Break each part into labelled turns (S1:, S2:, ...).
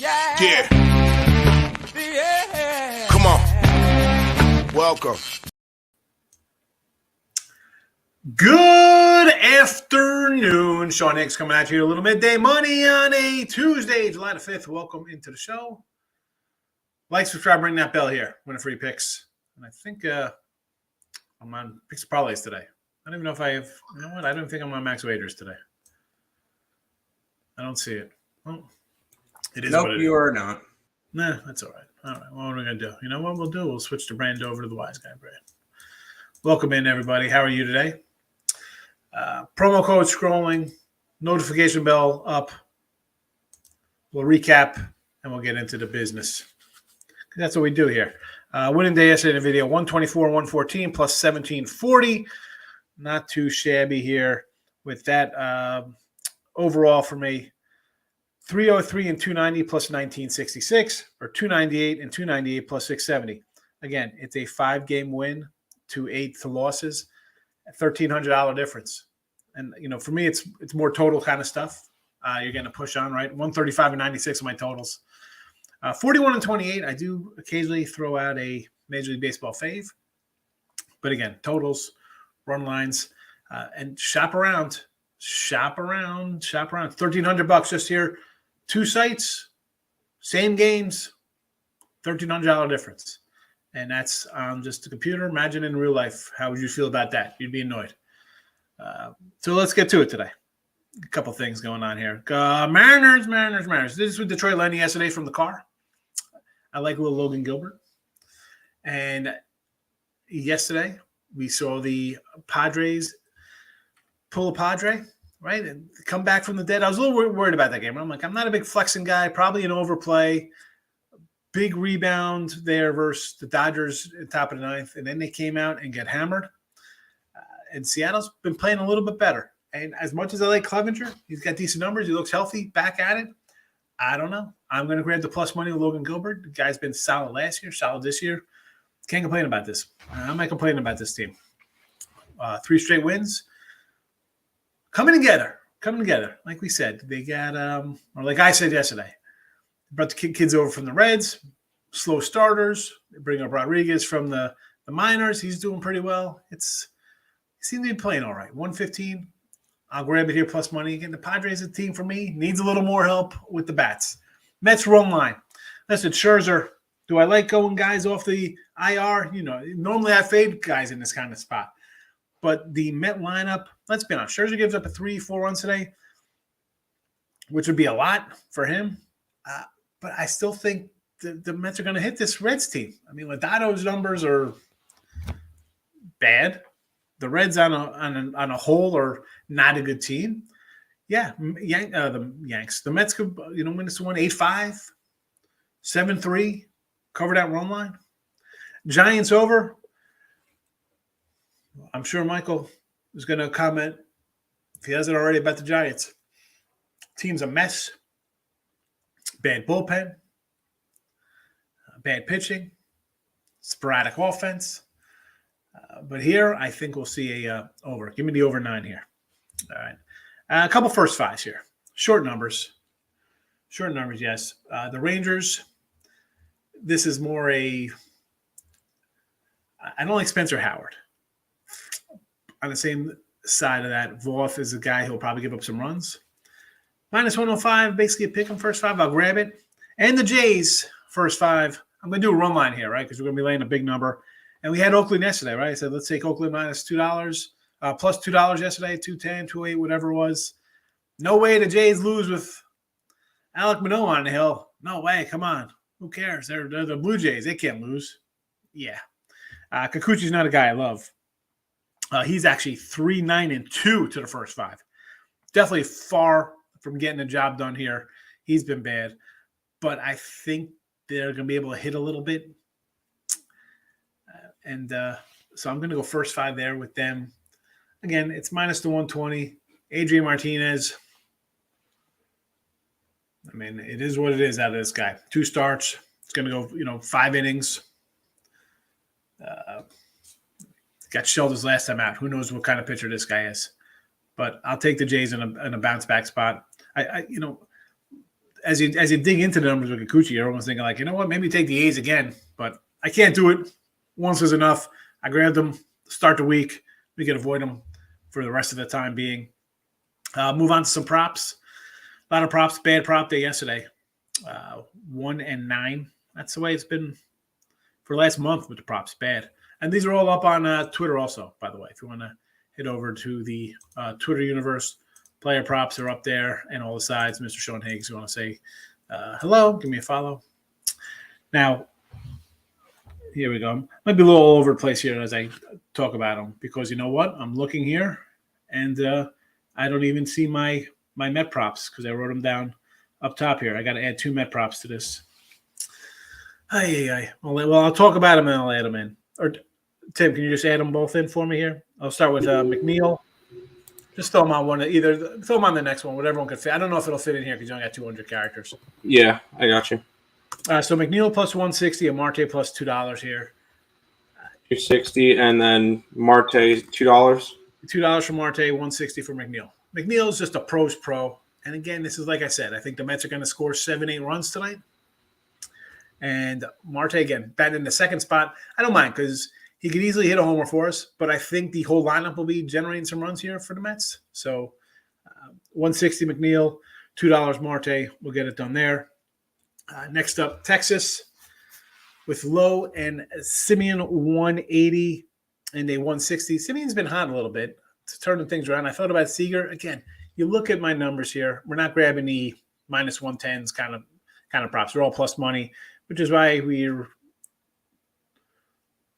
S1: Yeah. Come on. Welcome.
S2: Good afternoon. Sean Higgs coming at you a little midday money on a Tuesday, July the 5th. Welcome into the show. Like, subscribe, ring that bell here. Winning free picks. And I think I'm on picks and parlays today. I don't even know if I have, you know what? I don't think I'm on max wagers today. I don't see it. Well, it is what it is.
S3: You are not.
S2: Nah, that's all right. All right. What are we going to do? You know what we'll do? We'll switch the brand over to the Wise Guy brand. Welcome in, everybody. How are you today? Promo code scrolling, notification bell up. We'll recap and we'll get into the business. That's what we do here. Winning day yesterday in the video, 124, 114 plus 1740. Not too shabby here with that. Overall for me, 303 and 290 plus 1966, or 298 and 298 plus 670. Again, it's a 5-game win to 8 losses, $1,300 difference. And, you know, for me, it's more total kind of stuff. You're going to push on, right? 135 and 96 of my totals. 41 and 28, I do occasionally throw out a Major League Baseball fave. But again, totals, run lines, and shop around. Shop around. $1,300 just here. 2 sites, same games, $1,300 difference. And that's on just the computer. Imagine in real life, how would you feel about that? You'd be annoyed. So let's get to it today. A couple things going on here. Mariners. This is with Detroit Lenny yesterday from the car. I like little Logan Gilbert. And yesterday, we saw the Padres pull a Padre, right? And come back from the dead. I was a little worried about that game. I'm like, I'm not a big flexing guy. Probably an overplay. Big rebound there versus the Dodgers at the top of the 9th. And then they came out and get hammered. And Seattle's been playing a little bit better. And as much as I like Clevenger, he's got decent numbers. He looks healthy, back at it. I don't know. I'm going to grab the plus money with Logan Gilbert. The guy's been solid last year, solid this year. Can't complain about this. I'm not complaining about this team. 3 straight wins. Coming together. Like we said, they got, or like I said yesterday, brought the kids over from the Reds, slow starters. They bring up Rodriguez from the minors. He's doing pretty well. He seems to be playing all right. 115. I'll grab it here plus money. Again, the Padres, a team for me, needs a little more help with the bats. Mets run line. Listen, Scherzer, do I like going guys off the IR? You know, normally I fade guys in this kind of spot. But the Met lineup, let's be honest, Scherzer gives up a 3-4 runs today, which would be a lot for him. But I still think the Mets are going to hit this Reds team. I mean, Lodado's numbers are bad. The Reds on a whole are not a good team. Yeah, the Yanks. The Mets could, win this one 8-5, 7-3, cover that run line. Giants over. I'm sure Michael is going to comment, if he hasn't already, about the Giants. Team's a mess. Bad bullpen. Bad pitching. Sporadic offense. But here, I think we'll see a over. Give me the over 9 here. All right. A couple first 5s here. Short numbers, yes. The Rangers, this is more I don't like Spencer Howard. On the same side of that, Voth is a guy who'll probably give up some runs. Minus 105, basically a pick 'em first 5. I'll grab it. And the Jays, first 5. I'm going to do a run line here, right? Because we're going to be laying a big number. And we had Oakland yesterday, right? I said, let's take Oakland minus $2, plus $2 yesterday, 210, 208, whatever it was. No way the Jays lose with Alek Manoah on the hill. No way. Come on. Who cares? They're the Blue Jays. They can't lose. Yeah. Kikuchi's not a guy I love. He's actually 3-9-2 to the first 5. Definitely far from getting the job done here. He's been bad. But I think they're going to be able to hit a little bit. So I'm going to go first 5 there with them. Again, it's minus the 120. Adrian Martinez. I mean, it is what it is out of this guy. 2 starts. It's going to go, 5 innings. Got shelled his last time out. Who knows what kind of pitcher this guy is? But I'll take the Jays in a bounce back spot. as you dig into the numbers with Kikuchi, you're almost thinking like, you know what, maybe take the A's again, but I can't do it. Once was enough. I grabbed them to start the week. We could avoid them for the rest of the time being. Move on to some props. A lot of props. Bad prop day yesterday. 1 and 9. That's the way it's been for last month with the props. Bad. And these are all up on Twitter also, by the way. If you want to head over to the Twitter universe, player props are up there and all the sides. Mr. Sean Higgs, you want to say hello, give me a follow. Now, here we go. Might be a little all over the place here as I talk about them because you know what? I'm looking here and I don't even see my Met props because I wrote them down up top here. I got to add 2 Met props to this. Well, I'll talk about them and I'll add them in. Or Tim, can you just add them both in for me here? I'll start with McNeil. Just throw them on one. Either throw them on the next one. Whatever one could fit. I don't know if it'll fit in here because you only got 200 characters.
S3: Yeah, I got you.
S2: So McNeil plus 160 and Marte plus $2 here.
S3: 260 and then Marte $2.
S2: $2 for Marte, 160 for McNeil. McNeil is just a pro's pro. And again, this is like I said, I think the Mets are going to score 7-8 runs tonight. And Marte, again, batting in the second spot. I don't mind because he could easily hit a homer for us, but I think the whole lineup will be generating some runs here for the Mets. So 160 McNeil, $2 Marte. We'll get it done there. Next up, Texas with Lowe and Simeon 180 and a 160. Simeon's been hot a little bit. It's turning things around. I thought about Seager. Again, you look at my numbers here. We're not grabbing the minus 110s kind of props. They're all plus money, which is why we're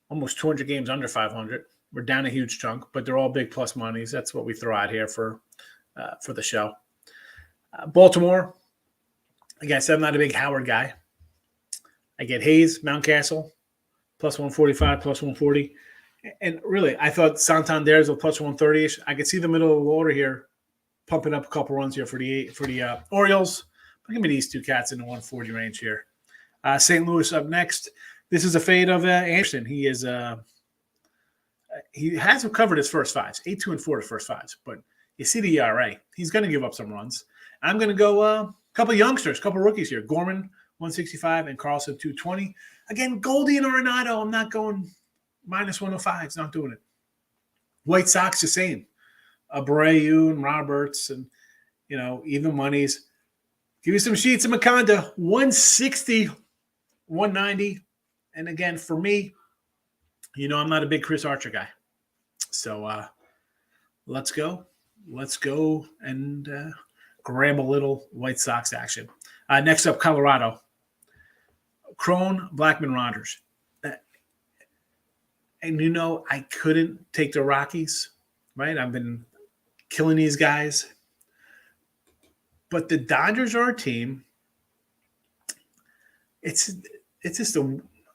S2: almost 200 games under 500. We're down a huge chunk, but they're all big plus monies. That's what we throw out here for the show. Baltimore. Again, I said I'm not a big Howard guy. I get Hayes, Mountcastle, plus 145, plus 140. And really, I thought Santander's a plus 130-ish. I could see the middle of the order here pumping up a couple runs here for the Orioles. But give me these 2 cats in the 140 range here. St. Louis up next. This is a fade of Anderson. He has recovered his first 5s, 8-2-4 the first 5s. But you see the ERA. He's going to give up some runs. I'm going to go a couple youngsters, a couple rookies here. Gorman, 165, and Carlson, 220. Again, Goldie and Arenado, I'm not going minus 105. It's not doing it. White Sox, the same. Abreu and Roberts and, even monies. Give me some sheets of Maconda, 160, 190. And again, for me, I'm not a big Chris Archer guy. So let's go. Let's go and grab a little White Sox action. Next up, Colorado. Crone, Blackman, Rogers. And I couldn't take the Rockies, right? I've been killing these guys. But the Dodgers are a team. It's just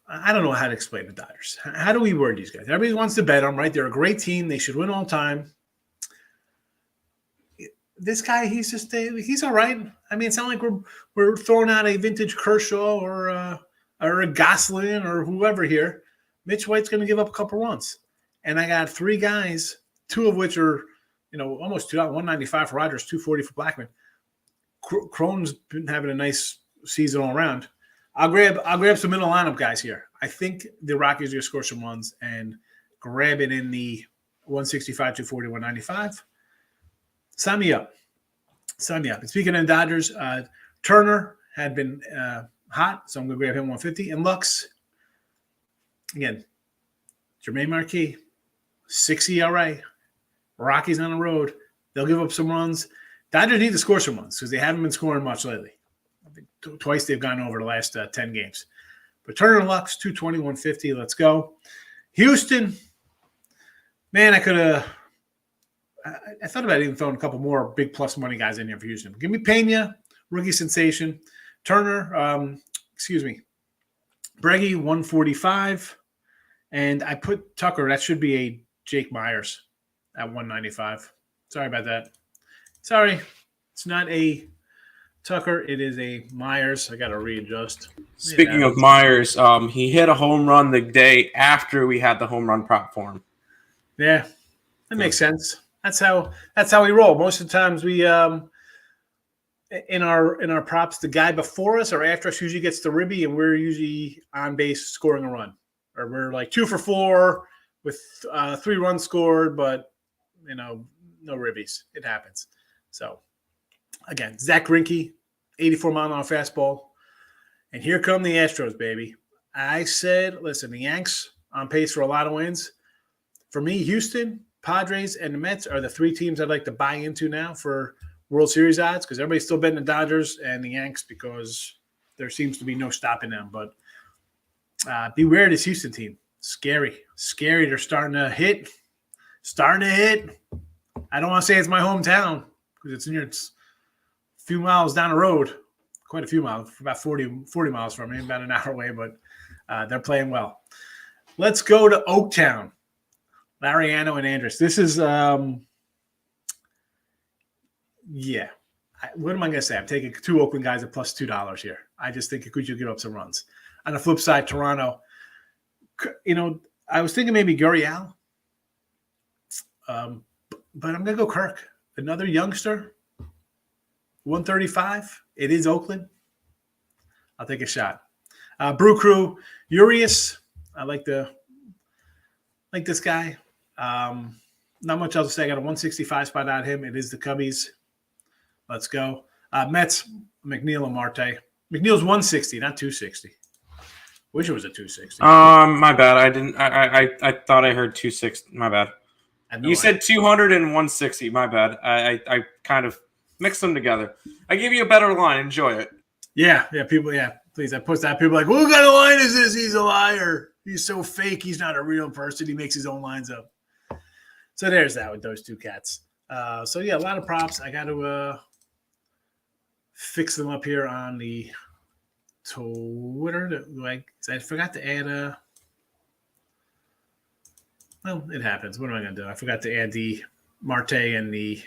S2: I don't know how to explain the Dodgers. How do we word these guys? Everybody wants to bet them, right? They're a great team. They should win all the time. This guy, he's all right. I mean, it's not like we're throwing out a vintage Kershaw or a Gosselin or whoever here. Mitch White's going to give up a couple runs. And I got 3 guys, 2 of which are, almost $2, 195 for Rogers, 240 for Blackman. Crone's been having a nice season all around. I'll grab some middle lineup guys here. I think the Rockies are going to score some runs and grab it in the 165, 240, 195. Sign me up. And speaking of Dodgers, Turner had been hot, so I'm going to grab him 150. And Lux, again, Jermaine Marquis, 6 ERA. Rockies on the road. They'll give up some runs. Dodgers need to score some runs because they haven't been scoring much lately. I think twice they've gone over the last 10 games. But Turner and Lux, 220, 150. Let's go. Houston, man, I could have – I thought about even throwing a couple more big plus money guys in here for Houston. Give me Pena, rookie sensation. Turner, Breggy, 145. And I put Tucker. That should be a Jake Myers at 195. Sorry about that. Sorry. It's not a Tucker. It is a Myers. I got to readjust.
S3: Speaking of Myers, he hit a home run the day after we had the home run prop for him.
S2: Yeah, that makes sense. That's how we roll. Most of the times we, in our props, the guy before us or after us usually gets the ribby, and we're usually on base scoring a run, or we're like 2 for 4 with 3 runs scored, but no ribbies. It happens. So again, Zach Greinke, 84-mile-an-hour fastball, and here come the Astros, baby. I said, listen, the Yanks on pace for a lot of wins. For me, Houston, Padres, and the Mets are the 3 teams I'd like to buy into now for World Series odds, because everybody's still betting the Dodgers and the Yanks because there seems to be no stopping them. But beware this Houston team. Scary. They're starting to hit. I don't want to say it's my hometown because it's a few miles down the road, quite a few miles, about 40 miles from me, about an hour away, but they're playing well. Let's go to Oaktown. Lariano and Andrus. This is, what am I going to say? I'm taking 2 Oakland guys at plus $2 here. I just think it could give up some runs. On the flip side, Toronto, I was thinking maybe Gurriel, but I'm going to go Kirk. Another youngster, 135. It is Oakland. I'll take a shot. Brew Crew, Urias. I like this guy. Not much else to say. I got a 165 spot on him. It is the Cubbies. Let's go. Mets, McNeil and Marte. McNeil's 160, not 260. Wish it was a 260.
S3: My bad. I didn't. I thought I heard 260. My bad. You said 200 and 160. My bad. I kind of mixed them together. I give you a better line. Enjoy it.
S2: Yeah. People. Yeah, please. I post that. People are like, what kind of line is this? He's a liar. He's so fake. He's not a real person. He makes his own lines up. So there's that with those 2 cats. A lot of props. I got to fix them up here on the Twitter. I forgot to add well, it happens. What am I going to do? I forgot to add the Marte and the.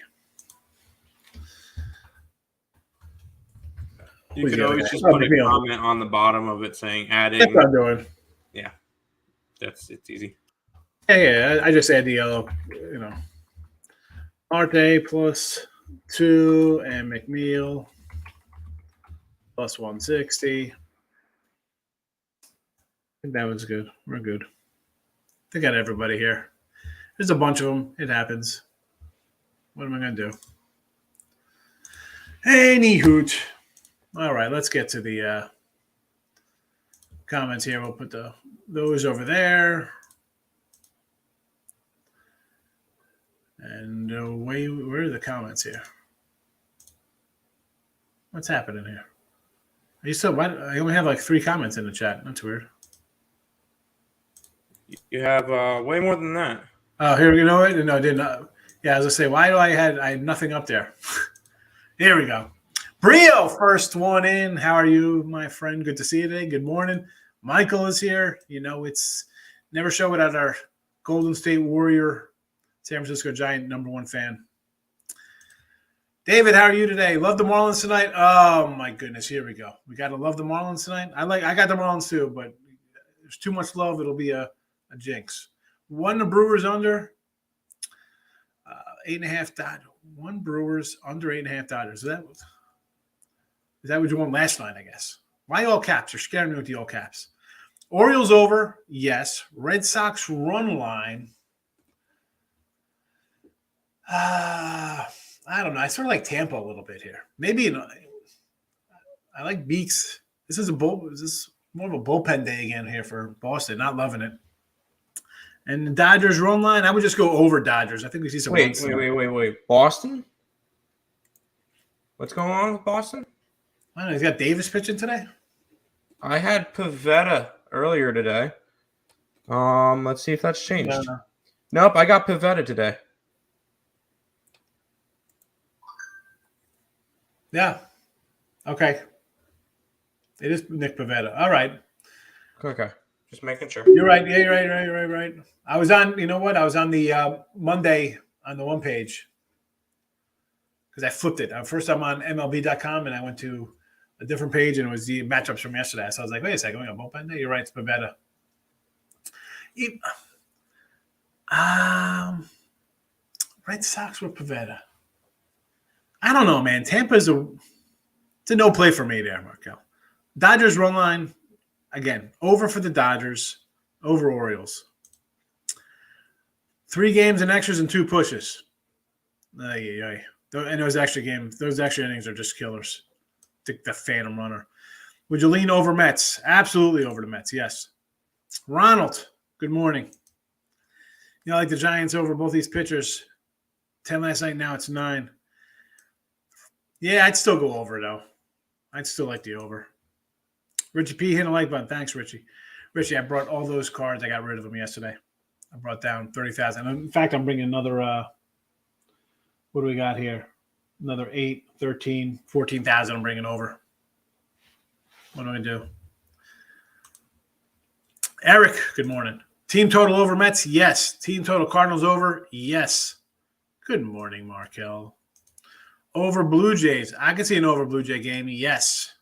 S3: You could always just put a comment on the bottom of it saying adding.
S2: That's what I'm doing.
S3: Yeah, it's easy.
S2: Yeah. I just add the yellow. Marte plus 2 and McNeil plus 160. I think that was good. We're good. I got everybody here. There's a bunch of them. It happens. What am I going to do? Any hoot. All right, let's get to the comments here. We'll put those over there. And where are the comments here? What's happening here? I only have like 3 comments in the chat. That's weird.
S3: You have way more than that.
S2: Oh, here we go. No, I didn't. Yeah, as I say, why do I had nothing up there? Here we go. Brio, first one in. How are you, my friend? Good to see you today. Good morning. Michael is here. It's never show without our Golden State Warrior, San Francisco Giant #1 fan. David, how are you today? Love the Marlins tonight. Oh my goodness, here we go. We got to love the Marlins tonight. I got the Marlins too, but there's too much love. It'll be a jinx. 1 the Brewers under 8.5 Dodgers. 1 Brewers under 8.5 Dodgers. Is that what you want last night? I guess. Why all caps? You're scaring me with the all caps. Orioles over. Yes. Red Sox run line. I don't know. I sort of like Tampa a little bit here. Maybe I like Beeks. This is more of a bullpen day again here for Boston. Not loving it. And the Dodgers run line, I would just go over Dodgers. I think we see some runs.
S3: Wait. Boston? What's going on with Boston?
S2: I don't know. He's got Davis pitching today.
S3: I had Pivetta earlier today. Let's see if that's changed.
S2: No.
S3: Nope, I got Pivetta today.
S2: Yeah. Okay. It is Nick Pivetta. All right.
S3: Okay. Just making sure.
S2: You're right. Yeah, you're right. I was on, you know what? I was on the Monday on the one page because I flipped it. First, I'm on MLB.com and I went to a different page and it was the matchups from yesterday. So I was like, wait a second, we got bullpen day? You're right. It's Pivetta. Red Sox with Pivetta. I don't know, man. Tampa's It's a no play for me there, Markel. Dodgers run line, again, over for the Dodgers, over Orioles. 3 games and extras and 2 pushes. And those extra innings are just killers. The phantom runner. Would you lean over Mets? Absolutely over the Mets, yes. Ronald, good morning. Like the Giants over both these pitchers. 10 last night, now it's 9. Yeah, I'd still go over, though. I'd still like the over. Richie P, hit a like button. Thanks, Richie. Richie, I brought all those cards. I got rid of them yesterday. I brought down 30,000. In fact, I'm bringing another, what do we got here? Another 8, 13, 14,000 I'm bringing over. What do I do? Eric, good morning. Team total over Mets? Yes. Team total Cardinals over? Yes. Good morning, Markel. Over Blue Jays. I can see an over Blue Jay game. Yes.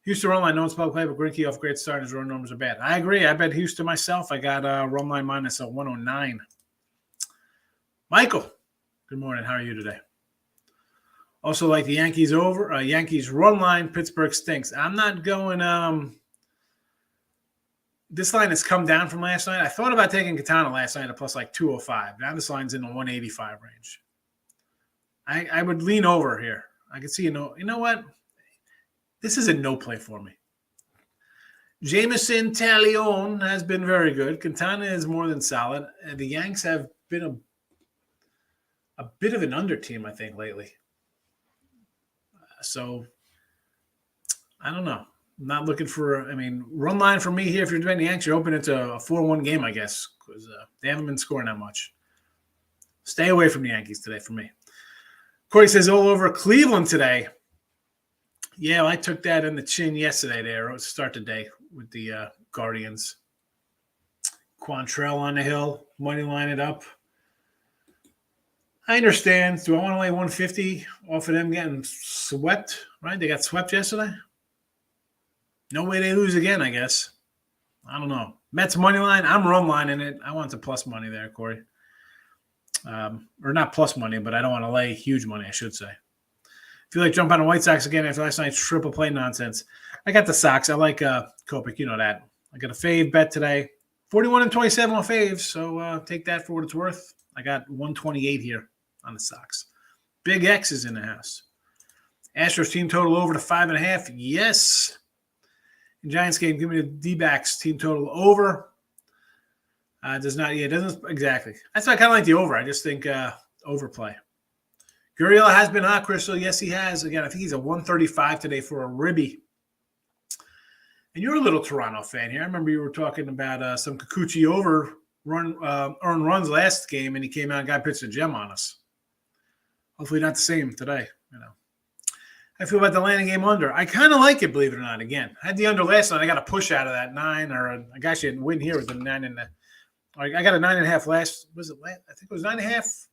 S2: Houston run line, no one's play, but Greinke off great start. His run numbers are bad. I agree. I bet Houston myself. I got run line minus a 109. Michael, good morning. How are you today? Also like the Yankees over. Yankees run line, Pittsburgh stinks. I'm not going this line has come down from last night. I thought about taking Katana last night at plus like 205. Now this line's in the 185 range. I would lean over here. I could see, you know what? This is a no play for me. Jameson Talion has been very good. Quintana is more than solid. The Yanks have been a bit of an under team, I think, lately. So, I don't know. I'm not looking for, run line for me here. If you're doing the Yanks, you're hoping it's a 4-1 game, I guess, because they haven't been scoring that much. Stay away from the Yankees today for me. Corey says all over Cleveland today. Yeah, well, I took that in the chin yesterday there to start the day with the Guardians. Quantrell on the hill, money line it up. I understand. Do I want to lay 150 off of them getting swept? Right? They got swept yesterday. No way they lose again, I guess. I don't know. Mets money line. I'm run lining it. I want the plus money there, Corey. Or not plus money, but I don't want to lay huge money, I should say. Feel like jumping on the White Sox again after last night's triple play nonsense. I got the Sox. I like Kopech. You know that. I got a fave bet today. 41 and 27 on faves, so take that for what it's worth. I got 128 here on the Sox. Big X is in the house. Astros team total over to 5.5. Yes. In Giants game, give me the D-backs team total over. It doesn't exactly. That's why I kind of like the over. I just think overplay. Gurriel has been hot, Crystal. Yes, he has. Again, I think he's a 135 today for a ribby. And you're a little Toronto fan here. I remember you were talking about some Kikuchi over earned runs last game, and he came out and got pitched a gem on us. Hopefully not the same today. I feel about the landing game under. I kind of like it, believe it or not. Again, I had the under last night. I got a push out of that 9, or I actually didn't win here with the 9 and I got a 9.5 last. Was it last? I think it was 9.5.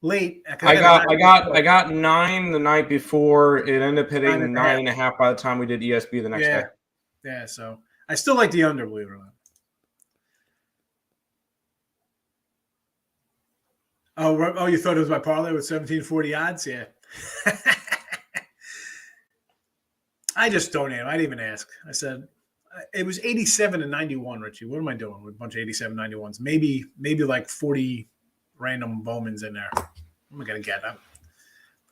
S2: Late.
S3: I got 9 the night before. It ended up hitting the 9.5 by the time we did ESB the next day.
S2: Yeah, so I still like the under, believe it or not. Oh, you thought it was my parlay with 1740 odds? Yeah. I just don't know. I didn't even ask. I said it was 87 and 91, Richie. What am I doing with a bunch of 87 91s? Maybe like 40 random Bowmans in there. What am I going to get? I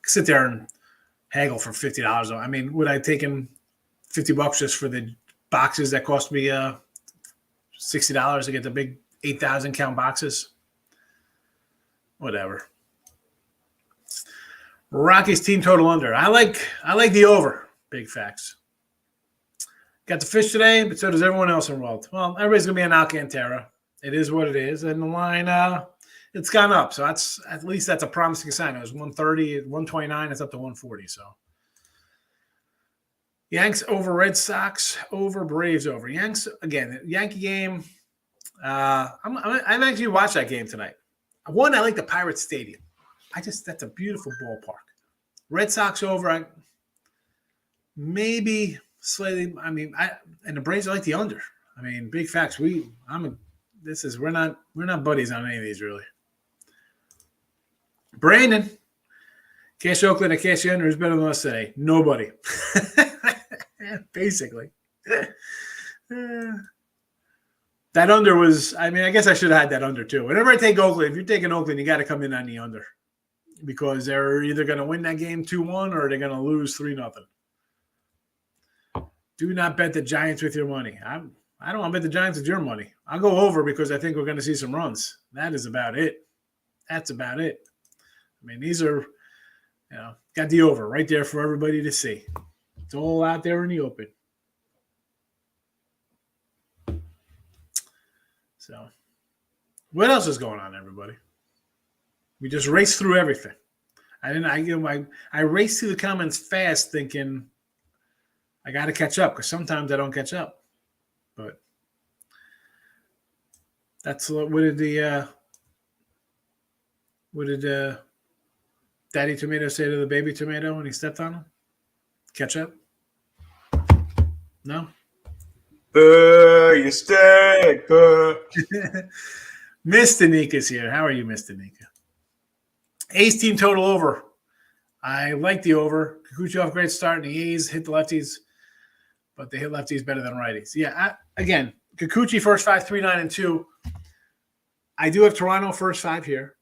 S2: sit there and haggle for $50. I mean, would I take him $50 just for the boxes that cost me $60 to get the big 8,000 count boxes? Whatever. Rockies team total under. I like the over. Big facts. Got the fish today, but so does everyone else involved. Well, everybody's going to be an Alcantara. It is what it is. And the line, it's gone up. So at least that's a promising sign. It was 130, 129. It's up to 140. So Yanks over Red Sox, over Braves over. Yanks, again, Yankee game. I've actually watched that game tonight. One, I like the Pirates Stadium. That's a beautiful ballpark. Red Sox over, maybe slightly. And the Braves are like the under. Big facts. We're not buddies on any of these really. Brandon, Cash Oakland and cash the under is better than us today. Nobody. Basically. That under was, I mean, I guess I should have had that under too. Whenever I take Oakland, if you're taking Oakland, you got to come in on the under because they're either going to win that game 2-1 or they're going to lose 3-0. Do not bet the Giants with your money. I don't want to bet the Giants with your money. I'll go over because I think we're going to see some runs. That is about it. That's about it. I mean, these are, got the over right there for everybody to see. It's all out there in the open. So, what else is going on, everybody? We just raced through everything. I raced through the comments fast, thinking I got to catch up because sometimes I don't catch up. But that's what did Daddy Tomato say to the baby tomato when he stepped on him? Catch up? No.
S3: You stink.
S2: Mr. Nika's here. How are you, Mr. Nika? A's team total over. I like the over. Kikuchi off great start, and the A's hit the lefties, but they hit lefties better than righties. Yeah, again, Kikuchi first 5, 3, 9, and 2. I do have Toronto first 5 here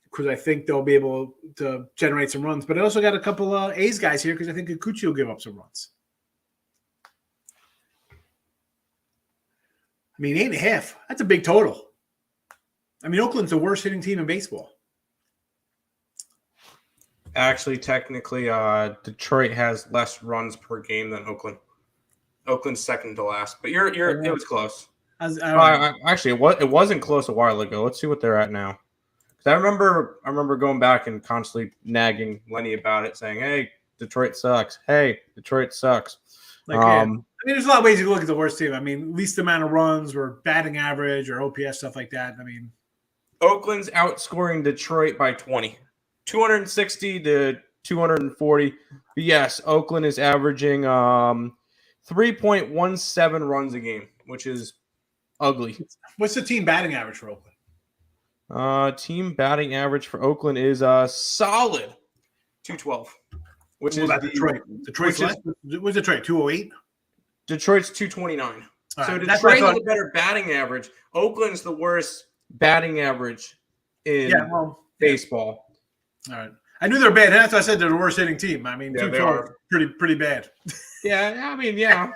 S2: because I think they'll be able to generate some runs, but I also got a couple of A's guys here because I think Kikuchi will give up some runs. I mean, 8.5. That's a big total. I mean, Oakland's the worst hitting team in baseball.
S3: Actually, technically, Detroit has less runs per game than Oakland. Oakland's second to last, but it was close. Actually, it wasn't close a while ago. Let's see what they're at now. Because I remember going back and constantly nagging Lenny about it, saying, "Hey, Detroit sucks. Hey, Detroit sucks."
S2: I mean, there's a lot of ways you can look at the worst team. I mean, least amount of runs or batting average or OPS, stuff like that. I mean,
S3: Oakland's outscoring Detroit by 20, 260 to 240. But yes, Oakland is averaging 3.17 runs a game, which is ugly.
S2: What's the team batting average for Oakland?
S3: Team batting average for Oakland is solid 212. Which is
S2: Detroit? Detroit's what's Detroit? 208.
S3: Detroit's 229.
S2: All
S3: so
S2: right,
S3: Detroit has a better batting average. Oakland's the worst batting average in baseball.
S2: All right. I knew they're bad. That's why I said they're the worst hitting team. I mean, 212 is pretty bad.
S3: Yeah, I mean, yeah.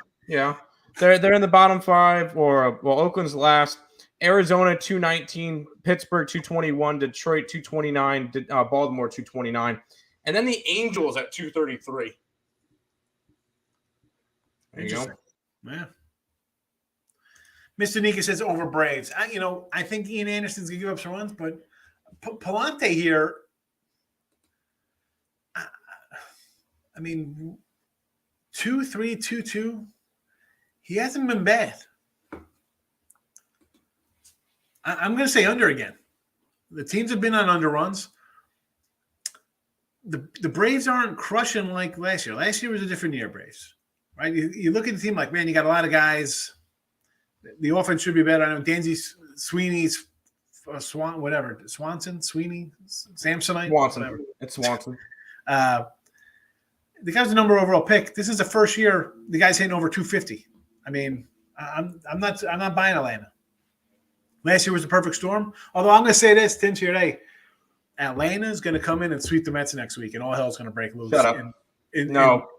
S3: They're in the bottom 5, or Oakland's last. Arizona 219, Pittsburgh 221, Detroit 229, Baltimore 229. And then the Angels at 233. There you go.
S2: Yeah. Mr. Nika says over Braves. I think Ian Anderson's going to give up some runs, but Palante here, I mean, 2-3, 2-2. He hasn't been bad. I'm going to say under again. The teams have been on under runs. The Braves aren't crushing like last year. Last year was a different year, Braves. Right? You look at the team like, man, you got a lot of guys. The offense should be better. I know Dansby Sweeney's Swanson, Sweeney, Samsonite.
S3: Swanson.
S2: Whatever.
S3: It's Swanson.
S2: The guy's the number overall pick. This is the first year the guy's hitting over 250. I mean, I'm not buying Atlanta. Last year was the perfect storm. Although I'm going to say this, Tim, today, Atlanta is going to come in and sweep the Mets next week, and all hell's going to break loose.
S3: Shut up.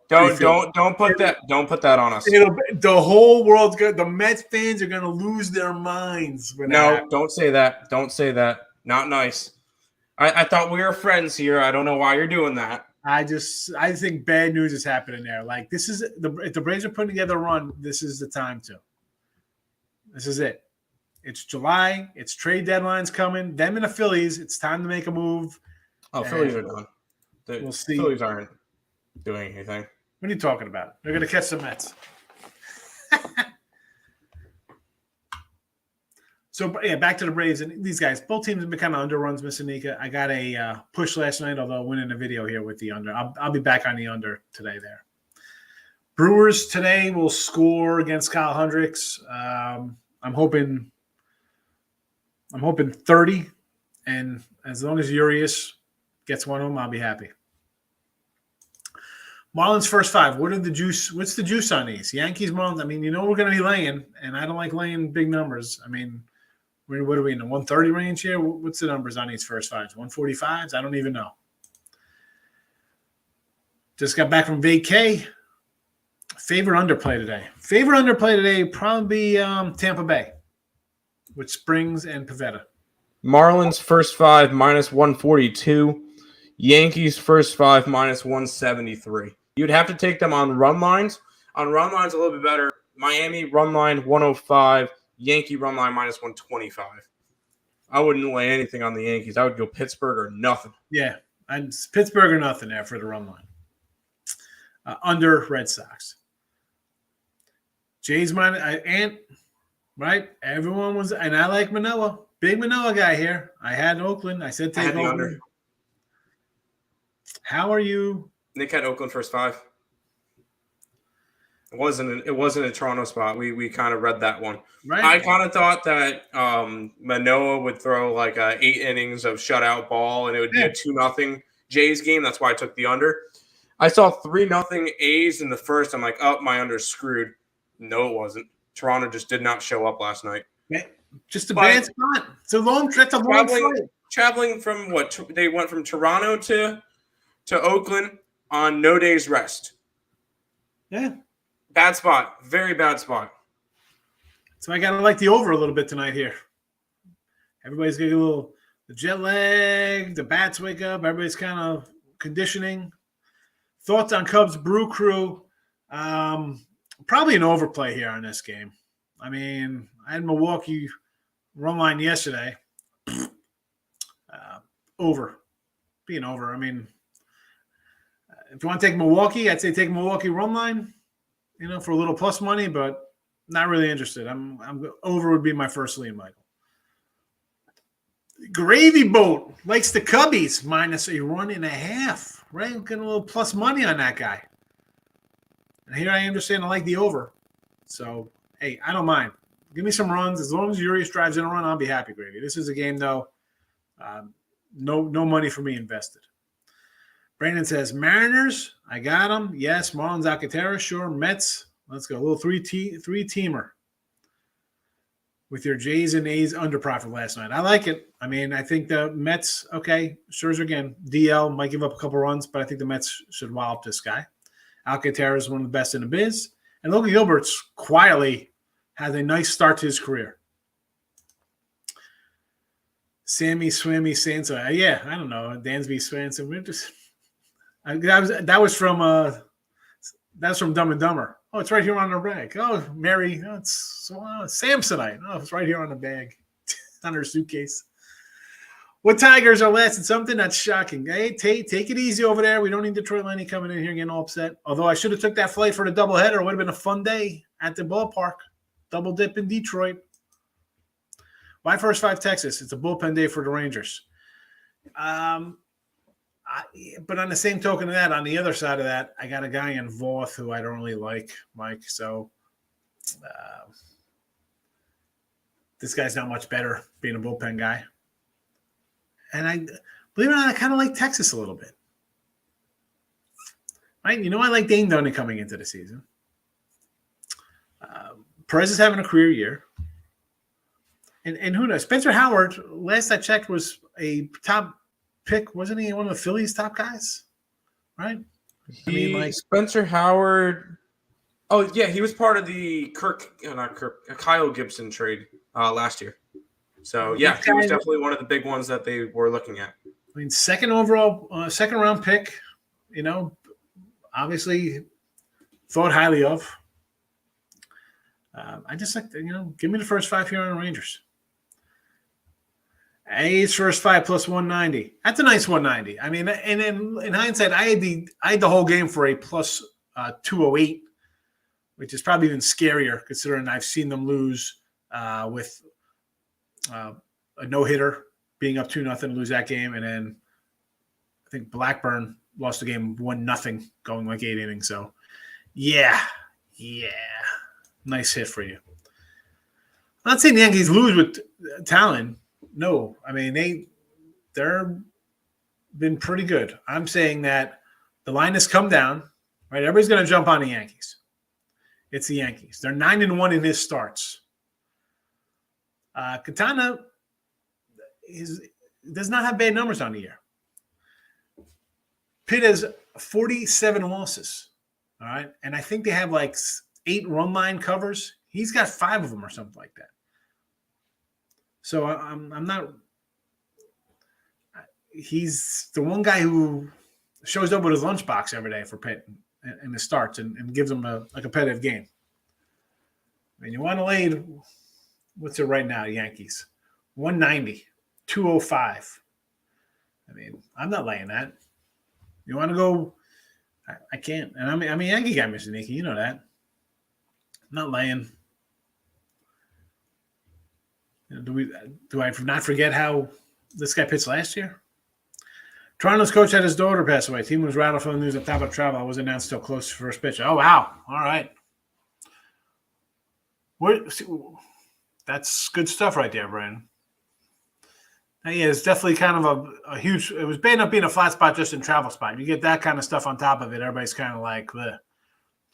S3: Don't put that on us.
S2: The whole world's good. The Mets fans are going to lose their minds.
S3: Don't say that. Don't say that. Not nice. I thought we were friends here. I don't know why you're doing that.
S2: I think bad news is happening there. Like, this is if the Braves are putting together a run, this is the time to. This is it. It's July. It's trade deadlines coming. Them and the Phillies. It's time to make a move.
S3: Oh, Phillies are done.
S2: We'll see.
S3: Phillies aren't doing anything.
S2: What are you talking about? They're going to catch the Mets. So, yeah, back to the Braves. And these guys, both teams have been kind of underruns, Mr. Nika. I got a push last night, although winning a video here with the under. I'll be back on the under today there. Brewers today will score against Kyle Hendricks. I'm hoping 30. And as long as Urias gets one of them, I'll be happy. Marlins first 5. What's the juice on these? Yankees, Marlins. I mean, we're going to be laying, and I don't like laying big numbers. I mean, what are we in the 130 range here? What's the numbers on these first 5s? 145s? I don't even know. Just got back from vacay. Favorite underplay today. Favorite underplay today probably Tampa Bay with Springs and Pivetta.
S3: Marlins first 5 minus 142. Yankees first 5 minus 173. You'd have to take them on run lines. On run lines, a little bit better. Miami run line 105. Yankee run line minus 125. I wouldn't lay anything on the Yankees. I would go Pittsburgh or nothing.
S2: Yeah, and Pittsburgh or nothing there for the run line. Under Red Sox. Jays minus right? Everyone was, and I like Manoah. Big Manoah guy here. I had Oakland. I said take Oakland. Under. How are you?
S3: Nick had Oakland first 5. It wasn't a Toronto spot. We kind of read that one.
S2: Right.
S3: I kind of thought that Manoah would throw like 8 innings of shutout ball, and it would be a 2-0 Jays game. That's why I took the under. I saw 3-0 A's in the first. I'm like, oh, my under's screwed. No, it wasn't. Toronto just did not show up last night.
S2: Yeah, just a bad spot. It's a long trip.
S3: Traveling from what? They went from Toronto to Oakland on no days rest.
S2: Yeah.
S3: Bad spot. Very bad spot.
S2: So I got to like the over a little bit tonight here. Everybody's getting a little the jet lag. The bats wake up. Everybody's kind of conditioning. Thoughts on Cubs Brew Crew. Probably an overplay here on this game. I mean, I had Milwaukee run line yesterday. Over. Being over. I mean, if you want to take Milwaukee, I'd say take Milwaukee run line, for a little plus money, but not really interested. I'm over would be my first lean, Michael. Gravy Boat likes the Cubbies minus a 1.5. Right? Getting a little plus money on that guy. And here I understand I like the over. So, hey, I don't mind. Give me some runs. As long as Urias drives in a run, I'll be happy, Gravy. This is a game, though. No money for me invested. Brandon says, Mariners, I got them. Yes, Marlins, Alcantara, sure. Mets, let's go. A little three-teamer with your Jays and A's under profit last night. I like it. I mean, I think the Mets, okay, Scherzer again, DL might give up a couple runs, but I think the Mets should wallop this guy. Alcantara is one of the best in the biz. And Logan Gilbert's quietly has a nice start to his career. Sammy Swammy Sansa. Yeah, I don't know. Dansby Swanson. We're just that was from Dumb and Dumber. Oh, it's right here on the bag. Oh, Mary. Oh, it's Samsonite. Oh, it's right here on the bag. On her suitcase. What Tigers are lasting something? That's shocking. Hey, take it easy over there. We don't need Detroit Lenny coming in here getting all upset. Although I should have took that flight for the doubleheader. It would have been a fun day at the ballpark. Double dip in Detroit. Why first 5 Texas? It's a bullpen day for the Rangers. But on the same token of that, on the other side of that, I got a guy in Voth who I don't really like, Mike. So this guy's not much better being a bullpen guy. And I believe it or not, I kind of like Texas a little bit. Right? I like Dane Dunning coming into the season. Perez is having a career year. And who knows? Spencer Howard, last I checked, was a top pick. Wasn't he one of the Phillies' top guys? Right?
S3: Spencer Howard. Oh, yeah. He was part of the Kyle Gibson trade last year. So, yeah, he was definitely one of the big ones that they were looking at.
S2: I mean, second round pick, obviously thought highly of. I just like, give me the first 5 here on the Rangers. A's first 5 plus 190. That's a nice 190. I mean, and in hindsight, I had the whole game for a plus 208, which is probably even scarier considering I've seen them lose with a no-hitter being up 2-0, lose that game, and then I think Blackburn lost the game 1-0 going like 8 innings. So, yeah, nice hit for you. I'm not saying the Yankees lose with talent. No, I mean they're been pretty good. I'm saying that the line has come down, right? Everybody's going to jump on the Yankees. It's the Yankees. They're 9-1 in his starts. Katana does not have bad numbers on the year. Pitt has 47 losses, all right? And I think they have like 8 run line covers. He's got 5 of them or something like that. So I'm not – he's the one guy who shows up with his lunchbox every day for Pitt in the starts and gives them a competitive game. I mean, you want to lay – what's it right now, Yankees? 190, 205. I mean, I'm not laying that. You want to go? I can't. And I'm a Yankee guy, Mr. Nikki. You know that. I'm not laying. Do I not forget how this guy pitched last year? Toronto's coach had his daughter pass away. Team was rattled from the news at top of travel. I was announced still close to first pitch. Oh, wow. All right. That's good stuff right there, Brandon. Yeah, it's definitely kind of a huge – it was bad up being a flat spot just in travel spot. You get that kind of stuff on top of it, everybody's kind of like, bleh.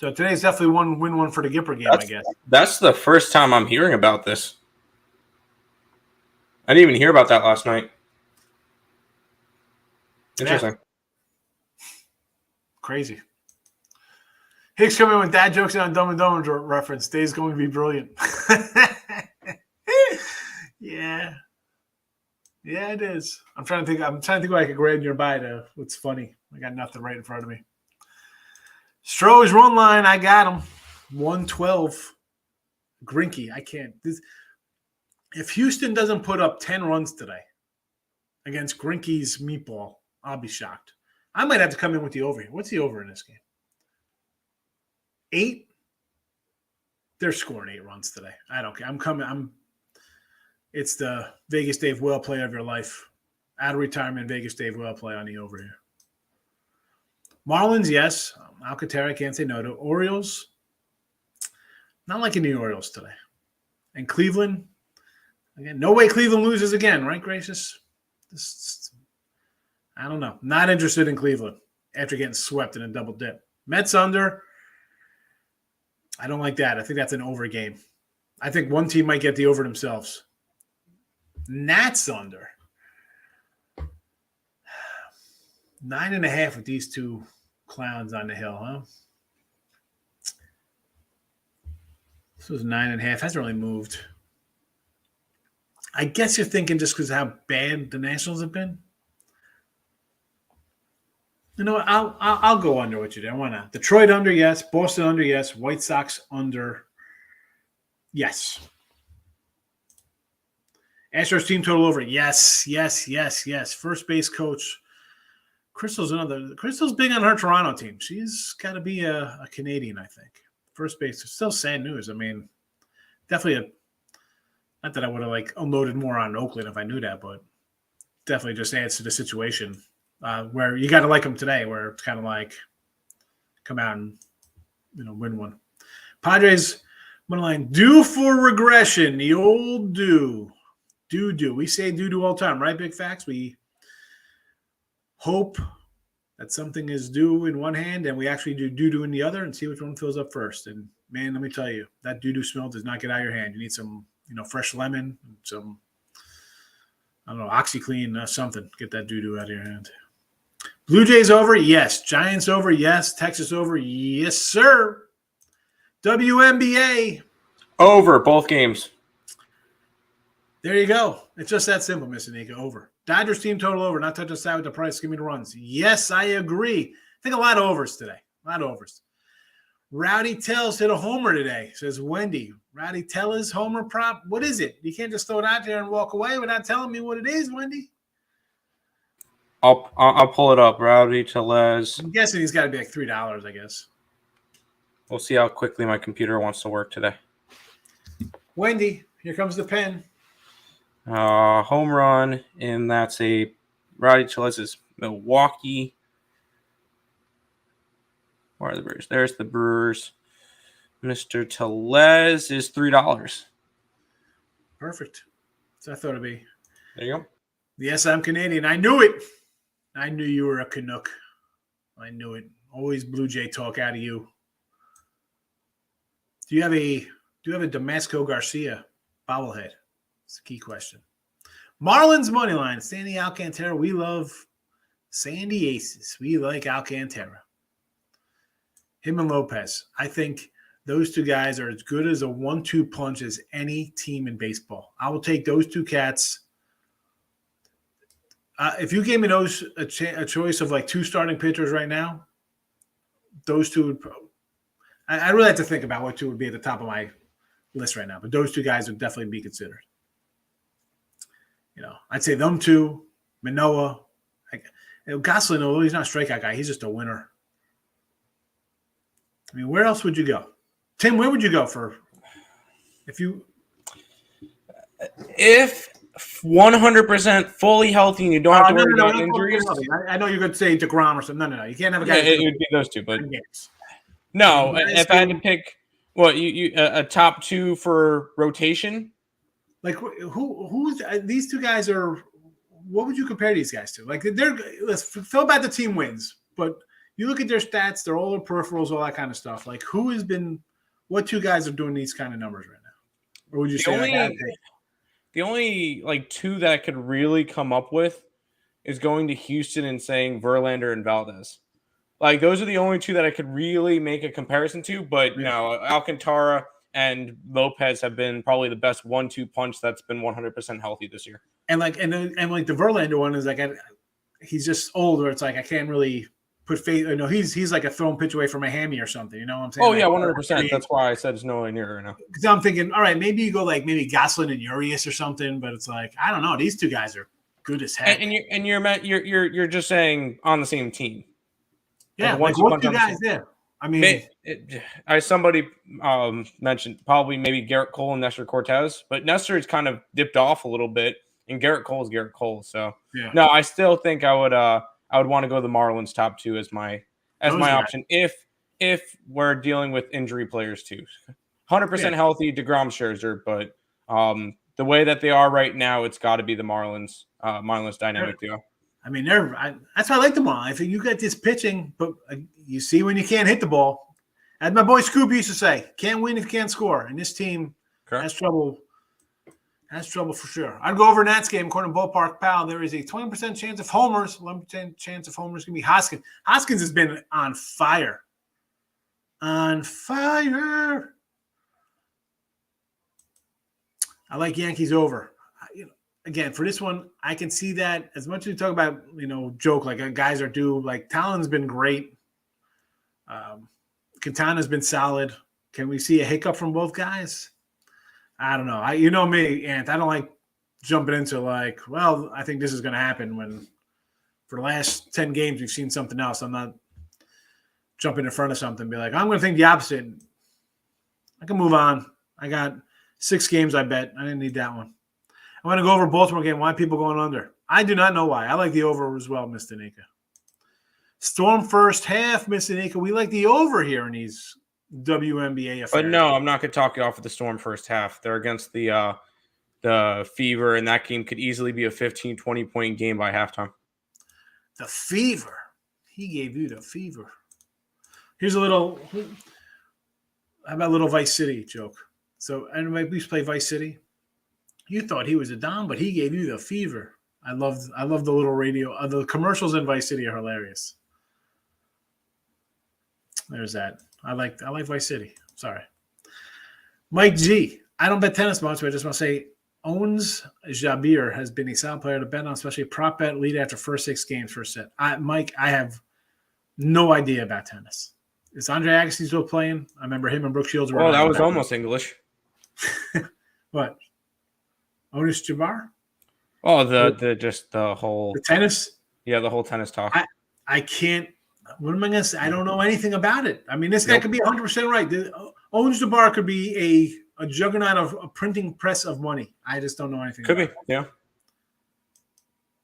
S2: So today's definitely one for the Gipper game, I guess.
S3: That's the first time I'm hearing about this. I didn't even hear about that last night. Interesting.
S2: Yeah. Crazy. Higgs coming with dad jokes on Dumb and Dumber reference. Day's going to be brilliant. Yeah. Yeah, it is. I'm trying to think what I could grab nearby to what's funny. I got nothing right in front of me. Stroh's run line, I got him. 112. Greinke, I can't. If Houston doesn't put up 10 runs today against Greinke's meatball, I'll be shocked. I might have to come in with the over here. What's the over in this game? 8? They're scoring 8 runs today. I don't care. It's the Vegas Dave Well play of your life. Out of retirement, Vegas Dave Well play on the over here. Marlins, yes. Alcantara, can't say no to. Orioles, not liking the Orioles today. And Cleveland, again, no way Cleveland loses again, right, Gracious? I don't know. Not interested in Cleveland after getting swept in a double dip. Mets under. I don't like that. I think that's an over game. I think one team might get the over themselves. Nats under. 9.5 with these two clowns on the hill, huh? This was 9.5. Hasn't really moved. I guess you're thinking just because of how bad the Nationals have been. You know what? I'll go under what you did. Why not? Detroit under, yes. Boston under, yes. White Sox under, yes. Astros team total over. Yes. First base coach. Crystal's big on her Toronto team. She's got to be a Canadian, I think. First base. It's still sad news. I mean, definitely not that I would have unloaded more on Oakland if I knew that, but definitely just adds to the situation where you got to like them today, where it's kind of like come out and win one. Padres money line due for regression. The old due. We say due all the time, right? Big facts. We hope that something is due in one hand and we actually do doo in the other and see which one fills up first. And man, let me tell you, that doo smell does not get out of your hand. You need some, fresh lemon, some, I don't know, OxyClean, something. Get that doo out of your hand. Blue Jays over, yes. Giants over, yes. Texas over, yes, sir. WNBA
S3: over both games.
S2: There you go. It's just that simple, Mr. Nika. Over. Dodgers team total over. Not touch aside with the price. Give me the runs. Yes, I agree. I think a lot of overs today. A lot of overs. Rowdy Tells hit a homer today, says Wendy. Rowdy Tell's homer prop. What is it? You can't just throw it out there and walk away without telling me what it is, Wendy.
S3: I'll pull it up. Rowdy Tellez.
S2: I'm guessing he's got to be like $3, I guess.
S3: We'll see how quickly my computer wants to work today.
S2: Wendy, here comes the pen.
S3: Home run, and that's a Rowdy Tellez's Milwaukee. Where are the Brewers? There's the Brewers. Mr. Tellez is $3.
S2: Perfect. So I thought it'd be.
S3: There you go.
S2: Yes, I'm Canadian. I knew it. I knew you were a Canuck. I knew it. Always Blue Jay talk out of you. Do you have a Damasco Garcia bobblehead? It's a key question. Marlins money line. Sandy Alcantara. We love Sandy Aces. We like Alcantara. Him and Lopez. I think those two guys are as good as a 1-2 punch as any team in baseball. I will take those two cats. If you gave me those a choice of like two starting pitchers right now, those two would I really have to think about what two would be at the top of my list right now. But those two guys would definitely be considered. I'd say them two, Manoah. Gosselin, although he's not a strikeout guy, he's just a winner. I mean, where else would you go? Tim, where would you go if
S3: 100% fully healthy and you don't have to worry about injuries?
S2: I know you're going to say DeGrom or something. No. You can't have a guy.
S3: It would be those two, but no. If I had to pick, a top two for rotation?
S2: Like who's these two guys are? What would you compare these guys to? Like let's fill about the team wins, but you look at their stats, they're all their peripherals, all that kind of stuff. Like what two guys are doing these kind of numbers right now? Or would you say
S3: the only like two that I could really come up with is going to Houston and saying Verlander and Valdez. Like those are the only two that I could really make a comparison to. But no, Alcantara and Lopez have been probably the best 1-2 punch that's been 100% healthy this year.
S2: And like the Verlander one is like he's just older. It's like I can't really put faith. He's like a thrown pitch away from a hammy or something. You know what I'm saying?
S3: Oh yeah, 100%. That's why I said it's nowhere near right now.
S2: Because I'm thinking, all right, maybe you go like maybe Gosselin and Urias or something, but it's like I don't know. These two guys are good as heck.
S3: And you're just saying on the same team.
S2: Yeah, like what two guys there? I mean,
S3: somebody mentioned probably maybe Garrett Cole and Nestor Cortez, but Nestor's kind of dipped off a little bit, and Garrett Cole is Garrett Cole. So no, I still think I would want to go the Marlins top two as my option if we're dealing with injury players too. 100% healthy DeGrom, Scherzer, but the way that they are right now, it's got to be the Marlins dynamic duo.
S2: I mean, that's why I like them all. I think you got this pitching, but you see when you can't hit the ball. As my boy Scoop used to say, can't win if you can't score. And this team has trouble. Has trouble for sure. I'd go over Nats game, according to Ballpark Pal. There is a 20% chance of homers. 11% chance of homers going to be Hoskins. Hoskins has been on fire. On fire. I like Yankees over. Again, for this one, I can see that as much as you talk about, joke, like guys are due, like Talon's been great. Quintana's been solid. Can we see a hiccup from both guys? I don't know. You know me, Ant. I don't like jumping into like, well, I think this is going to happen when for the last 10 games we've seen something else. I'm not jumping in front of something and be like, I'm going to think the opposite. I can move on. I got 6 games, I bet. I didn't need that one. I'm going to go over Baltimore game. Why people going under? I do not know why. I like the over as well, Mr. Nika. Storm first half, Mr. Nika. We like the over here in these WNBA affairs.
S3: But no, I'm not going to talk you off of the Storm first half. They're against the Fever, and that game could easily be a 15, 20-point game by halftime.
S2: The Fever. He gave you the Fever. Here's a little – how about a little Vice City joke? So, anyway, we used to play Vice City. You thought he was a Don, but he gave you the fever. I love the little radio. The commercials in Vice City are hilarious. There's that. I like Vice City. Sorry. Mike G. I don't bet tennis much, but I just want to say Owens Jabir has been a solid player to bet on, especially prop bet lead after first 6 games first set. Mike, I have no idea about tennis. Is Andre Agassi still playing? I remember him and Brooke Shields were.
S3: Oh, that was almost English.
S2: What? Otis Jabbar?
S3: Oh, the whole
S2: tennis.
S3: Yeah, the whole tennis talk.
S2: I can't. What am I gonna say? I don't know anything about it. I mean, this guy could be 100% right. Owens Jabbar could be a juggernaut of a printing press of money. I just don't know anything.
S3: Could be, yeah.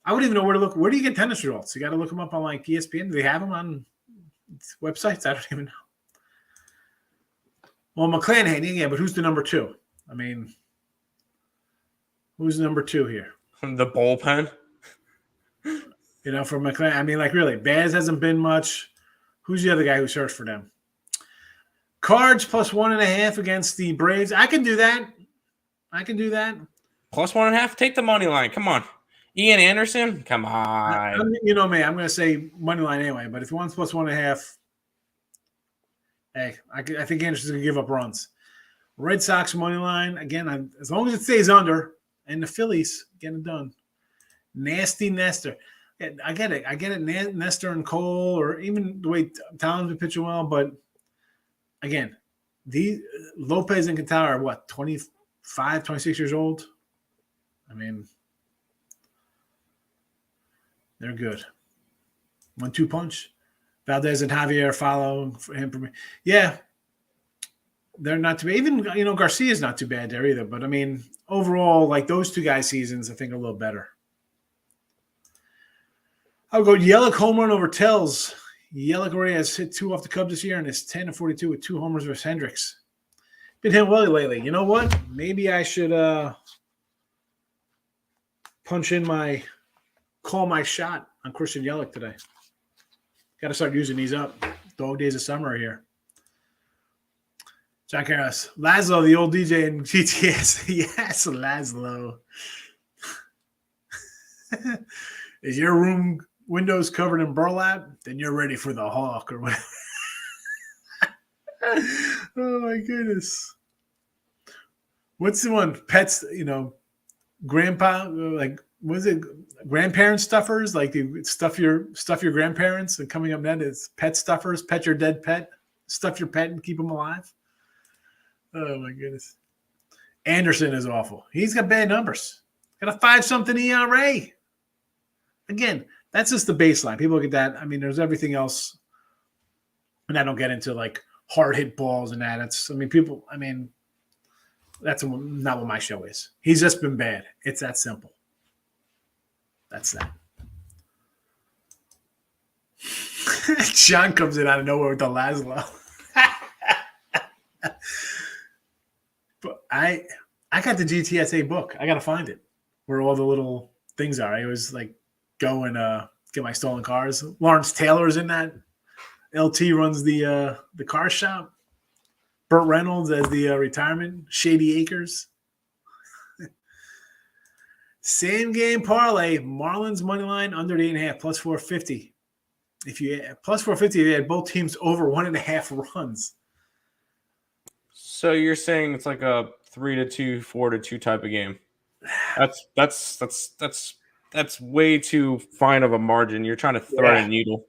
S2: I wouldn't even know where to look. Where do you get tennis results? You got to look them up on like ESPN. Do they have them on websites? I don't even know. Well, McClanahan, yeah, but who's the number 2? I mean. Who's number 2 here?
S3: The bullpen.
S2: For McLaren. I mean, like really, Baz hasn't been much. Who's the other guy who searched for them? Cards plus 1.5 against the Braves. I can do that.
S3: Plus 1.5. Take the money line. Come on. Ian Anderson? Come on.
S2: You know me. I'm going to say money line anyway, but if he wants plus 1.5, hey, I think Anderson's going to give up runs. Red Sox money line, again, as long as it stays under, and the Phillies get it done. Nasty Nestor. I get it. Nestor and Cole, or even the way Tom's been pitching well, but again, the Lopez and Quintana are what, 25, 26 years old? I mean, they're good. 1-2 punch. Valdez and Javier follow for him. For me. Yeah, they're not too bad. Even, Garcia's not too bad there either. But, I mean, overall, like those two guys' seasons, I think, are a little better. I'll go Yelich home run over Tells. Yelich already has hit 2 off the Cubs this year and is 10-42 with 2 homers versus Hendricks. Been hitting well lately. You know what? Maybe I should call my shot on Christian Yelich today. Got to start using these up. Dog days of summer here. John Karras. Laszlo, the old DJ in GTS. Yes, Laszlo. Is your room windows covered in burlap? Then you're ready for the hawk or whatever. Oh, my goodness. What's the one? Pets, grandpa, like, what is it? Grandparent stuffers? Like you stuff your grandparents, and coming up next is pet stuffers. Pet your dead pet. Stuff your pet and keep them alive. Oh my goodness. Anderson is awful. He's got bad numbers. Got a 5-something ERA. Again, that's just the baseline. People look at that. I mean, there's everything else, and I don't get into like hard hit balls and that. That's not what my show is. He's just been bad. It's that simple. That's that. Sean comes in out of nowhere with the Laszlo. But I got the GTSA book. I got to find it where all the little things are. I always like go and get my stolen cars. Lawrence Taylor's in that. LT runs the car shop. Burt Reynolds as the retirement. Shady Acres. Same game parlay. Marlins money line under the 8.5 plus 450. If you plus 450, you had both teams over 1.5 runs.
S3: So you're saying it's like a 3-2, 4-2 type of game. That's way too fine of a margin. You're trying to thread a needle.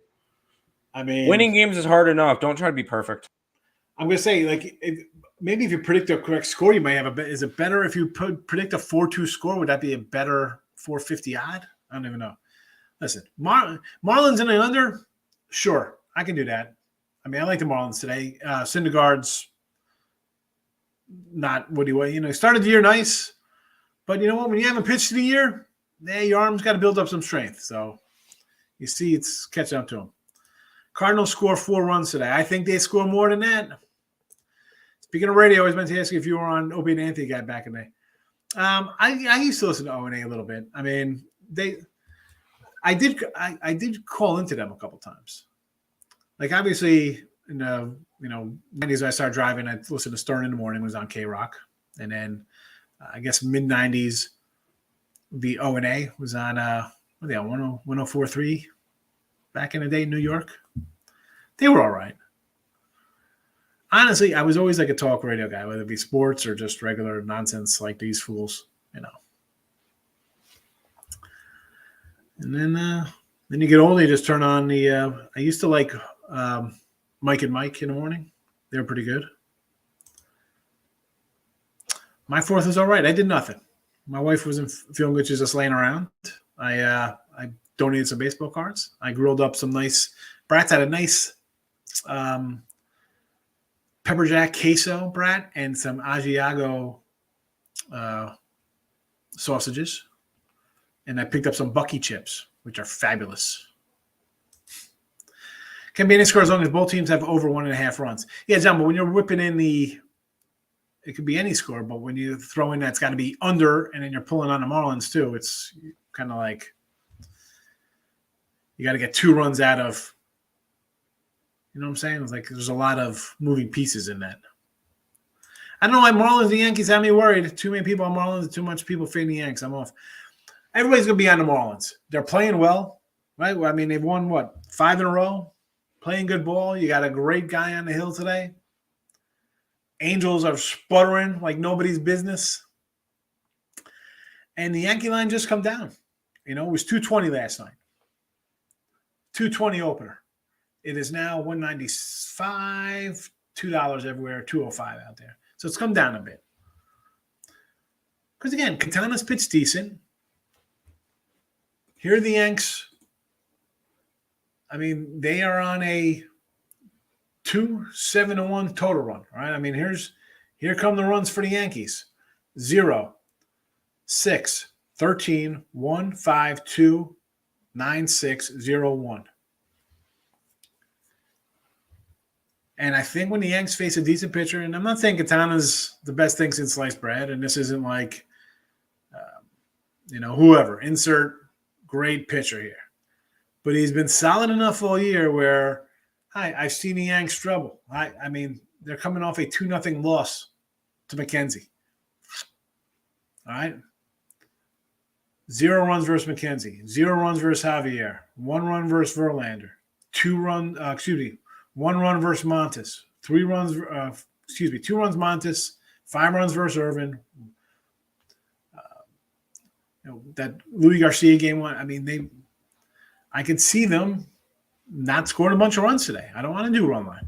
S2: I mean,
S3: winning games is hard enough. Don't try to be perfect.
S2: I'm gonna say, like, maybe if you predict a correct score, you might have is it better if you predict a 4-2 score? Would that be a better 450 odd? I don't even know. Listen, Marlins in the under, sure, I can do that. I mean, I like the Marlins today. Syndergaard's not what he was. Started the year nice, but you know what? When you haven't pitched the year, your arm's got to build up some strength. So you see, it's catching up to him. Cardinals score 4 runs today. I think they score more than that. Speaking of radio, I was meant to ask you if you were on Opie and Anthony guy back in the day. I used to listen to O&A a little bit. I mean, I did call into them a couple times. Like, obviously, in the 90s, I started driving. I listened to Stern in the Morning, was on K-Rock. And then I guess mid-90s, the O&A was on 104.3 back in the day in New York. They were all right. Honestly, I was always like a talk radio guy, whether it be sports or just regular nonsense like these fools, And then you get older, you just turn on the I used to like Mike and Mike in the morning. They were pretty good. My 4th was all right. I did nothing. My wife wasn't feeling good. She was just laying around. I donated some baseball cards. I grilled up some nice – Brat's had a nice pepper jack queso, Brat, and some Asiago sausages. And I picked up some Bucky chips, which are fabulous. Can be any score as long as both teams have over 1.5 runs. Yeah, John, but when you're whipping in it could be any score, but when you throw in that's got to be under, and then you're pulling on the Marlins too, it's kind of like You got to get 2 runs out of. You know what I'm saying? It's like there's a lot of moving pieces in that. I don't know why Marlins and the Yankees have me worried. Too many people on Marlins, too much people fading the Yanks. I'm off. Everybody's going to be on the Marlins. They're playing well, right? I mean, they've won, 5 in a row? Playing good ball. You got a great guy on the hill today. Angels are sputtering like nobody's business. And the Yankee line just come down. It was 220 last night. 220 opener. It is now 195, $2 everywhere, 205 out there. So it's come down a bit. Because again, Quintana's pitched decent. Here are the Yanks. I mean, they are on a 2-7-1 total run, right? I mean, here come the runs for the Yankees. 0, 6, 13, 1, 5, 2, 9, 6, 0, 1. And I think when the Yanks face a decent pitcher, and I'm not saying Quintana's the best thing since sliced bread, and this isn't like, whoever, insert great pitcher here. But he's been solid enough all year where, I've seen the Yanks struggle. I mean, they're coming off a 2-0 loss to McKenzie. All right? 0 runs versus McKenzie. 0 runs versus Javier. 1 run versus Verlander. 1 run versus Montes. 2 runs Montes. 5 runs versus Irvin. That Louis Garcia game 1. I mean, I could see them not scoring a bunch of runs today. I don't want to do run line.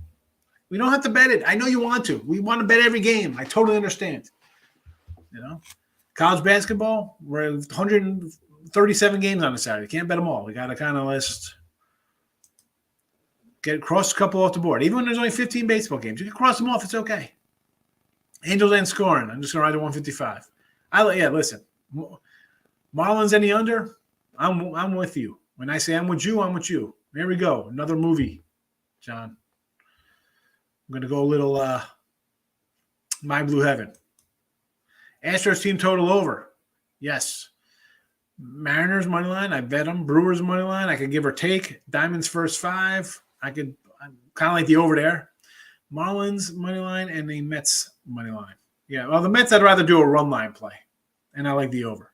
S2: We don't have to bet it. I know you want to. We want to bet every game. I totally understand. College basketball, we're 137 games on a Saturday. Can't bet them all. We got to kind of get cross a couple off the board. Even when there's only 15 baseball games, you can cross them off. It's okay. Angels ain't scoring. I'm just going to ride to 155. Listen. Marlins any under? I'm with you. When I say I'm with you, I'm with you. There we go. Another movie, John. I'm going to go a little My Blue Heaven. Astros team total over. Yes. Mariners money line. I bet them. Brewers money line. I could give or take. Diamonds first 5. I'm kind of like the over there. Marlins money line and the Mets money line. Yeah. Well, the Mets I'd rather do a run line play, and I like the over.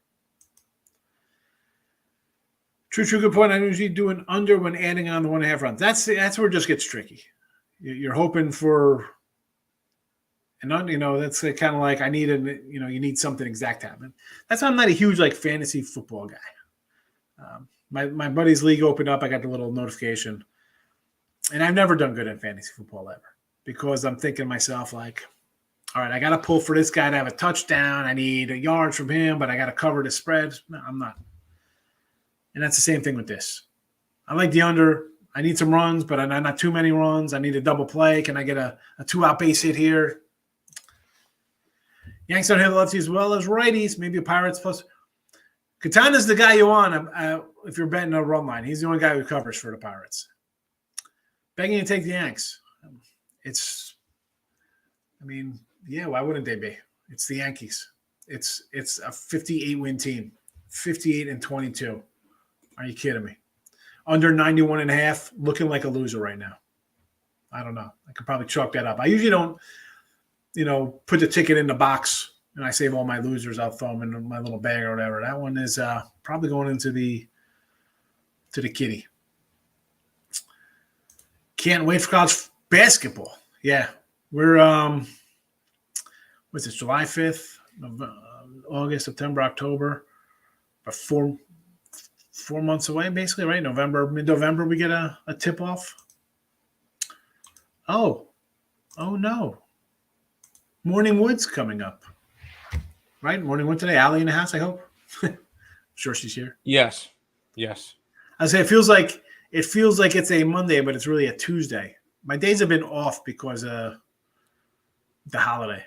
S2: True, good point. I usually do an under when adding on the 1.5 runs. That's where it just gets tricky. You're hoping for, and that's kind of like I need you need something exact to happen. That's why I'm not a huge fantasy football guy. My buddy's league opened up. I got the little notification, and I've never done good in fantasy football ever because I'm thinking to myself all right, I got to pull for this guy to have a touchdown. I need a yard from him, but I got to cover the spread. No, I'm not. And that's the same thing with this. I like the under. I need some runs, but not too many runs. I need a double play. Can I get a 2-out base hit here? Yanks don't hit the lefties as well as righties. Maybe a Pirates plus. Quintana's the guy you want if you're betting a run line. He's the only guy who covers for the Pirates. Begging to take the Yanks. Why wouldn't they be? It's the Yankees. It's a 58-win team. 58-22. Are you kidding me? Under 91.5, looking like a loser right now. I don't know. I could probably chalk that up. I usually don't, put the ticket in the box and I save all my losers. I'll throw them in my little bag or whatever. That one is probably going into the kitty. Can't wait for college basketball. Yeah, we're what's this? July 5th, August, September, October. But 4 months away, basically, right? Mid-November, we get a tip-off. Oh no. Morning Wood's coming up. Right? Morning Wood today. Allie in the house, I hope. Sure she's here.
S3: Yes.
S2: I say it feels like it's a Monday, but it's really a Tuesday. My days have been off because of the holiday.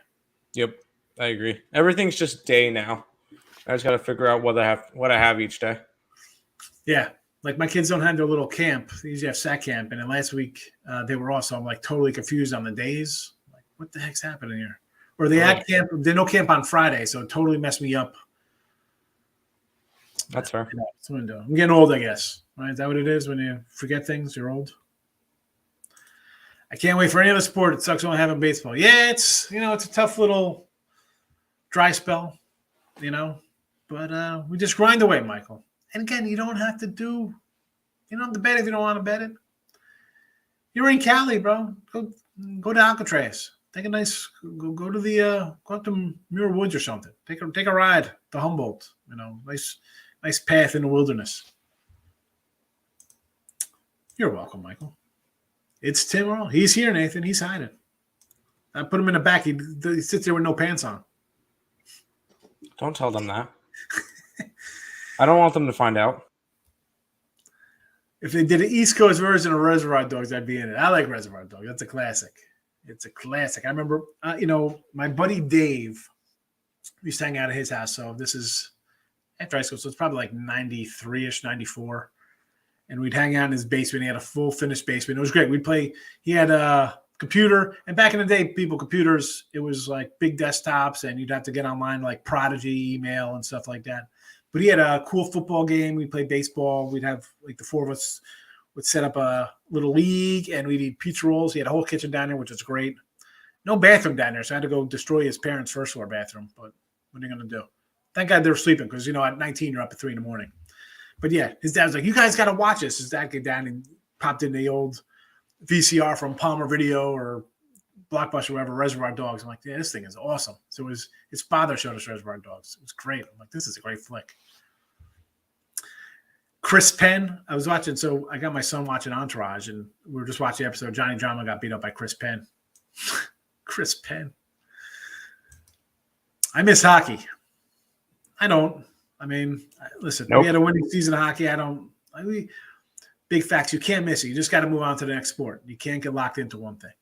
S3: Yep, I agree. Everything's just day now. I just got to figure out what I have each day.
S2: Yeah. Like my kids don't have their little camp. They usually have SAC camp. And then last week they were also, I'm totally confused on the days. What the heck's happening here? Or they had camp. They no camp on Friday. So it totally messed me up
S3: That's fair.
S2: That's what I'm doing. I'm getting old, I guess. Right? Is that what it is when you forget things? You're old. I can't wait for any other sport. It sucks only having baseball. Yeah, it's a tough little dry spell, but we just grind away, Michael. And again, you don't have to bet if you don't want to bet it. You're in Cali, bro. Go to Alcatraz. Take a nice go to the go up to Muir Woods or something. Take a ride to Humboldt. Nice path in the wilderness. You're welcome, Michael. It's Tim Earl. He's here, Nathan. He's hiding. I put him in the back. He sits there with no pants on.
S3: Don't tell them that. I don't want them to find out.
S2: If they did an East Coast version of Reservoir Dogs, I'd be in it. I like Reservoir Dogs. That's a classic. It's a classic. I remember, my buddy Dave, we used to hang out at his house. So this is after high school. So it's probably like 93-ish, 94. And we'd hang out in his basement. He had a full finished basement. It was great. We'd play. He had a computer. And back in the day, computers, it was like big desktops. And you'd have to get online like Prodigy, email, and stuff like that. But he had a cool football game. We'd play baseball. We'd have like the four of us would set up a little league, and we'd eat pizza rolls. He had a whole kitchen down there, which was great. No bathroom down there, so I had to go destroy his parents' first floor bathroom. But what are you going to do? Thank God they were sleeping because, at 19, you're up at 3 a.m. But, yeah, his dad was like, you guys got to watch this. His dad came down and popped in the old VCR from Palmer Video or Blockbuster or whatever, Reservoir Dogs. I'm like, yeah, this thing is awesome. So his father showed us Reservoir Dogs. It was great. I'm like, this is a great flick. Chris Penn, I was watching, so I got my son watching Entourage, and we were just watching the episode. Johnny Drama got beat up by Chris Penn. Chris Penn. I miss hockey. I don't. I mean, listen, We had a winning season of hockey. Big facts. You can't miss it. You just got to move on to the next sport. You can't get locked into one thing.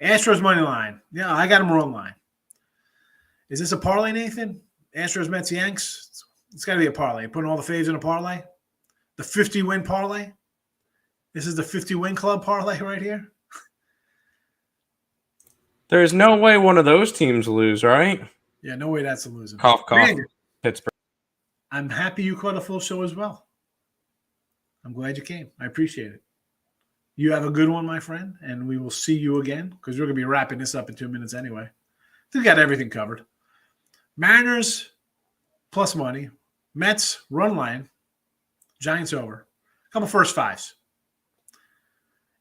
S2: Astros money line. Yeah, I got them wrong line. Is this a parlay, Nathan? Astros, Mets, Yanks? It's got to be a parlay. Putting all the faves in a parlay. The 50-win parlay. This is the 50-win club parlay right here.
S3: There's no way one of those teams lose, right?
S2: Yeah, no way that's a loser.
S3: Cough. Pittsburgh.
S2: I'm happy you caught a full show as well. I'm glad you came. I appreciate it. You have a good one, my friend, and we will see you again because we're going to be wrapping this up in 2 minutes anyway. We got everything covered. Mariners plus money. Mets run line. Giants over. A couple first fives.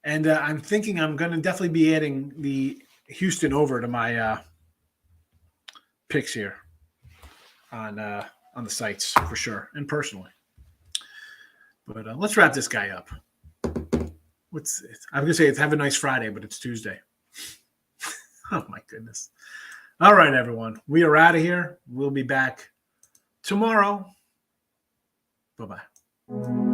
S2: And I'm thinking I'm going to definitely be adding the Houston over to my picks here on the sites for sure and personally. But let's wrap this guy up. I'm going to say it's have a nice Friday, but it's Tuesday. Oh, my goodness. All right, everyone. We are out of here. We'll be back tomorrow. Bye-bye.